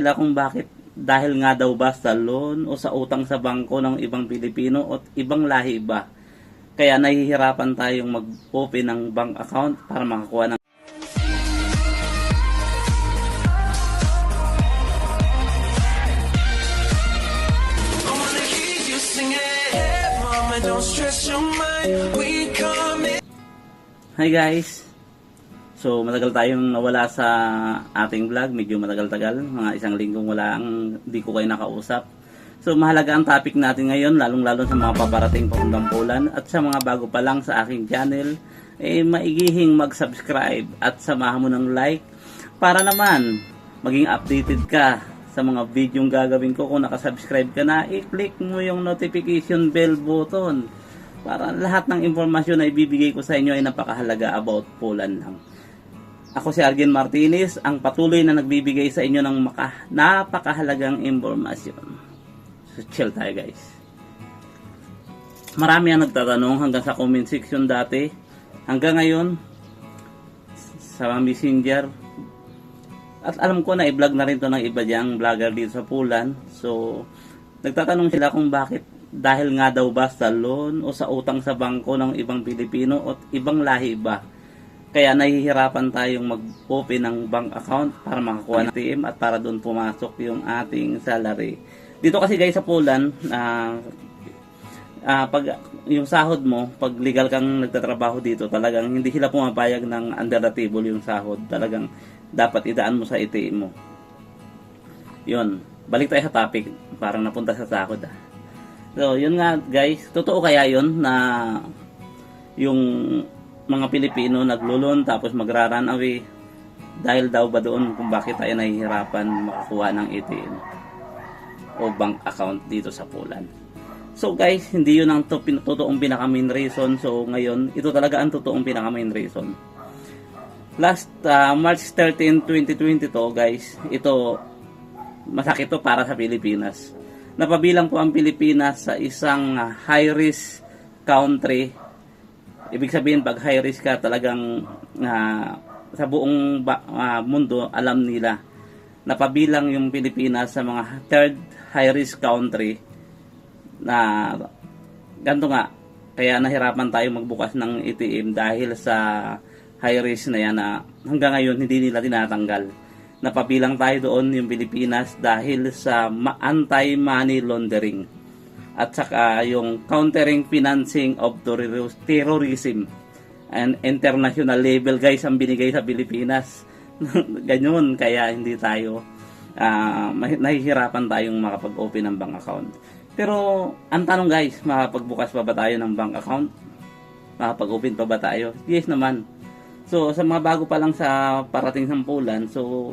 sila kung bakit, dahil nga daw ba sa loan o sa utang sa bangko ng ibang Pilipino o ibang lahi ba. Kaya nahihirapan tayong mag-open ng bank account para makakuha ng Hi guys! So matagal tayong nawala sa ating vlog, medyo matagal-tagal, mga isang linggong wala ang di ko kayo nakausap. So mahalaga ang topic natin ngayon, lalong-lalo sa mga paparating papuntang Poland at sa mga bago pa lang sa aking channel, maigihing mag-subscribe at samahan mo ng like para naman maging updated ka sa mga videong gagawin ko. Kung nakasubscribe ka na, i-click mo yung notification bell button para lahat ng impormasyon na ibibigay ko sa inyo ay napakahalaga about Poland lang. Ako si Arjen Martinez, ang patuloy na nagbibigay sa inyo ng napakahalagang impormasyon. So chill tayo guys. Marami ang nagtatanong hanggang sa comment section dati, hanggang ngayon sa Messenger. At alam ko na i-vlog na rin to ng iba diyang vlogger dito sa Poland. So nagtatanong sila kung bakit, dahil nga daw ba sa loan o sa utang sa bangko ng ibang Pilipino o ibang lahi ba. Kaya nahihirapan tayong mag-open ng bank account para makakuha ng ATM at para doon pumasok yung ating salary. Dito kasi guys sa Poland, pag yung sahod mo, pag legal kang nagtatrabaho dito, talagang hindi sila pumapayag ng under the table yung sahod. Talagang dapat idaan mo sa ATM mo. Yun, balik tayo sa topic, parang napunta sa sahod So, yun nga guys, totoo kaya yun na yung mga Pilipino naglulon tapos magra-run away dahil daw ba doon kung bakit tayo nahihirapan makakuha ng ATM o bank account dito sa Poland. So guys, hindi yun ang totoong pinaka-main reason. So ngayon, ito talaga ang totoong pinaka-main reason. Last March 13, 2022 guys, ito masakit to para sa Pilipinas. Napabilang po ang Pilipinas sa isang high-risk country. Ibig sabihin, pag high-risk ka, talagang sa buong mundo, alam nila. Napabilang yung Pilipinas sa mga third high-risk country na ganito nga. Kaya nahirapan tayo magbukas ng ATM dahil sa high-risk na yan na hanggang ngayon hindi nila tinatanggal. Napabilang tayo doon yung Pilipinas dahil sa anti-money laundering at saka yung countering financing of terrorism and international label guys ang binigay sa Pilipinas. Ganyan, kaya hindi tayo nahihirapan tayong makapag-open ng bank account. Pero ang tanong guys, makapagbukas pa ba tayo ng bank account? Makapag-open pa ba tayo? Yes naman. So sa mga bago pa lang sa parating sa Poland, so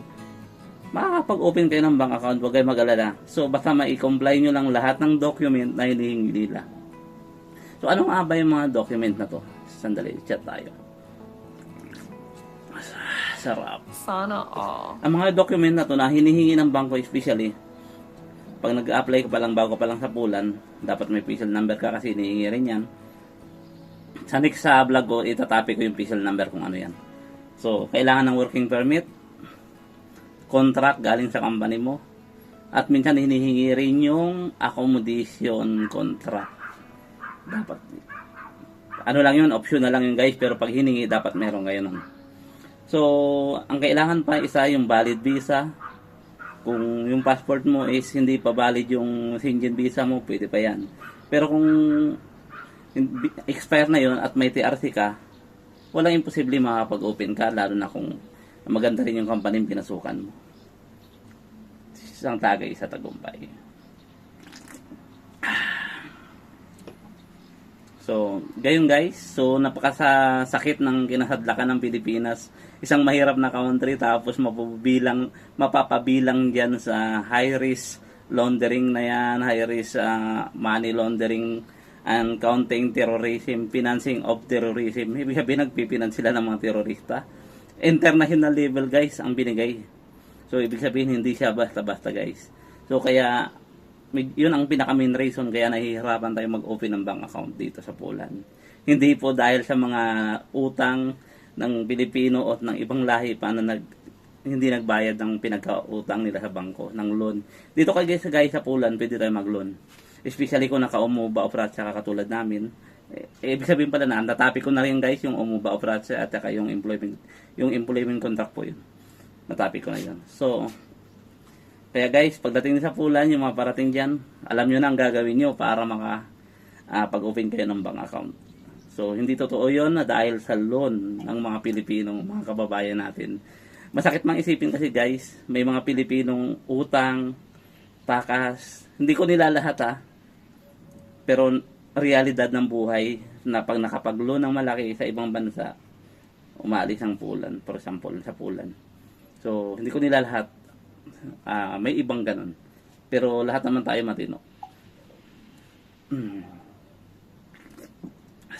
makakapag-open kayo ng bank account, huwag kayo mag-alala. So basta ma-comply nyo lang lahat ng document na hinihingi nila. So ano nga ba yung mga document na to? Sandali, chat tayo. Sarap. Sana all. Ang mga document na to na hinihingi ng bangko, especially pag nag-apply ka pa lang, bago pa lang sa Poland, dapat may PCL number ka kasi hinihingi rin yan. Sa next sa vlog ko, itatapi ko yung PCL number kung ano yan. So kailangan ng working permit, contract galing sa company mo, at minsan hinihingi rin yung accommodation contract. Dapat ano lang yun, optional lang yun guys, pero pag hiningi dapat meron kayo nun. So ang kailangan pa isa yung valid visa. Kung yung passport mo is hindi pa valid yung Schengen visa mo, pwede pa yan. Pero kung expire na yun at may TRC ka, walang imposible makapag-open ka, lalo na kung maganda rin yung company yung pinasukan mo. Isang tagay sa tagumpay. So, gayon guys. So, napakasakit ng kinasadlakan ng Pilipinas. Isang mahirap na country tapos mapapabilang dyan sa high risk laundering na yan, high risk money laundering and counting terrorism, financing of terrorism. Ibig sabihin nagpipinance sila ng mga terorista. International level guys ang binigay. So ibig sabihin hindi siya basta-basta guys. So kaya yun ang pinaka-main reason kaya nahihirapan tayo mag-open ng bank account dito sa Poland. Hindi po dahil sa mga utang ng Pilipino o ng ibang lahi pa na hindi nagbayad ng pinagkautang nila sa bangko, ng loan. Dito kay guys sa Pulan, pwede tayo mag-loan. Especially kung naka-umuba o pratsa katulad namin. Ibig sabihin pala na, natapik ko na rin guys yung umuba o pratsa at saka yung employment contract po yun. Natapik ko na yun. So, kaya guys, pagdating sa Pulan, yung mga parating dyan, alam nyo na ang gagawin nyo para pag-open kayo ng bank account. So, hindi totoo yun na dahil sa loan ng mga Pilipinong, mga kababayan natin. Masakit mang isipin kasi guys, may mga Pilipinong utang, takas, hindi ko nilalahat pero realidad ng buhay na pag nakapag-loan ng malaki sa ibang bansa, umaalis ang Pulan, for example, sa Pulan. So, hindi ko nilalahat, may ibang ganun. Pero lahat naman tayo matino.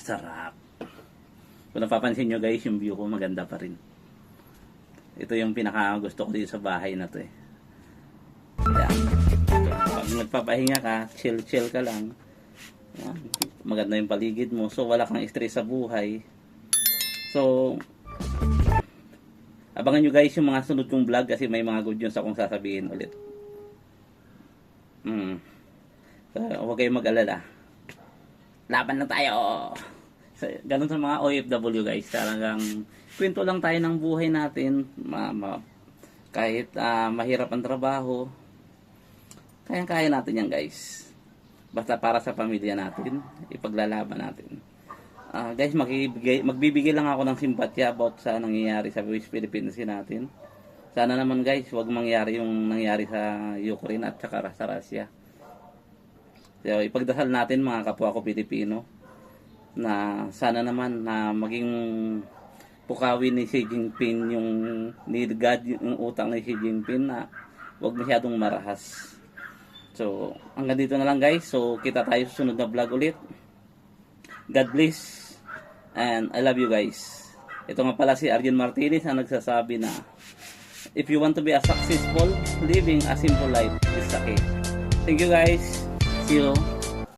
Sarap. Kung napapansin nyo guys, yung view ko maganda pa rin. Ito yung pinaka gusto ko dito sa bahay na to eh. Yan. Pag nagpapahinga ka, chill ka lang. Yan. Maganda yung paligid mo. So wala kang stress sa buhay. So abangan nyo guys yung mga sunod kong vlog kasi may mga good news akong sasabihin ulit. So, huwag kayong mag-alala. Laban na tayo. So, ganun sa mga OFW guys. Talagang kwento lang tayo ng buhay natin. Kahit mahirap ang trabaho, kaya natin yan guys. Basta para sa pamilya natin, ipaglalaban natin. Guys, magbibigay lang ako ng simpatya about sa nangyayari sa West Philippines natin. Sana naman guys, wag mangyari yung nangyari sa Ukraine at saka sa Russia. So, ipagdasal natin mga kapwa ko Pilipino na sana naman na maging pukawin ni Xi Jinping ni God yung utang ni Xi Jinping na wag masyadong marahas. So, hanggang dito na lang guys. So, kita tayo sa sunod na vlog ulit. God bless and I love you guys. Ito nga pala si Arjen Martinez ang nagsasabi na if you want to be a successful, living a simple life is the key. Thank you guys. See you.